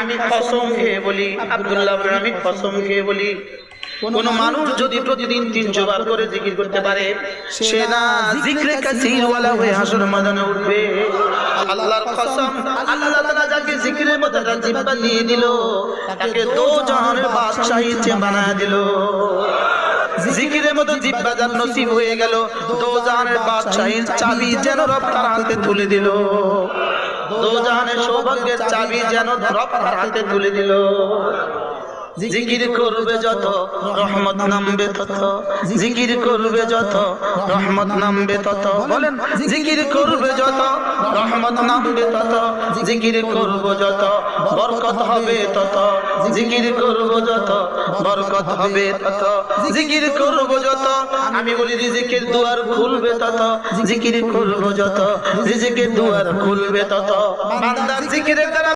আমি কসম খেয়ে বলি, আব্দুল্লাহ বলেন আমি কসম খেয়ে বলি, কোন মানুষ যদি প্রতিদিন 300 বার করে জিকির করতে পারে, সে না জিকরে কাসীর ওয়ালা হয়ে হাসর ময়দানে উঠবে। আল্লাহর কসম, আল্লাহ তাআলা যাকে জিকিরের মতো একটা জিহ্বা দিয়ে দিল, তাকে দো জাহানের বাদশাহী বানায় দিল। জিকিরের মতো জিহ্বা যার নসিব হয়ে গেল, দো জাহানের বাদশাহীর চাবি যেন রব তার হাতে তুলে দিল। দো জাহানের সৌভাগ্যের চাবি যেন রব তার হাতে তুলে দিল। জিকির করবে যত রহমত নামবে তত, জিকির করবে যত রহমত নামবে তত। বলেন, জিকির করবে যত রহমত নামবে তত, জিকির করব যত বরকত হবে তত, জিকির করব যত বরকত হবে তত, জিকির করব যত আমি বলি রিজিকের দুয়ার খুলবে তত, জিকির করব যত রিজিকের দুয়ার খুলবে তত। বান্দার জিকিরের দ্বারা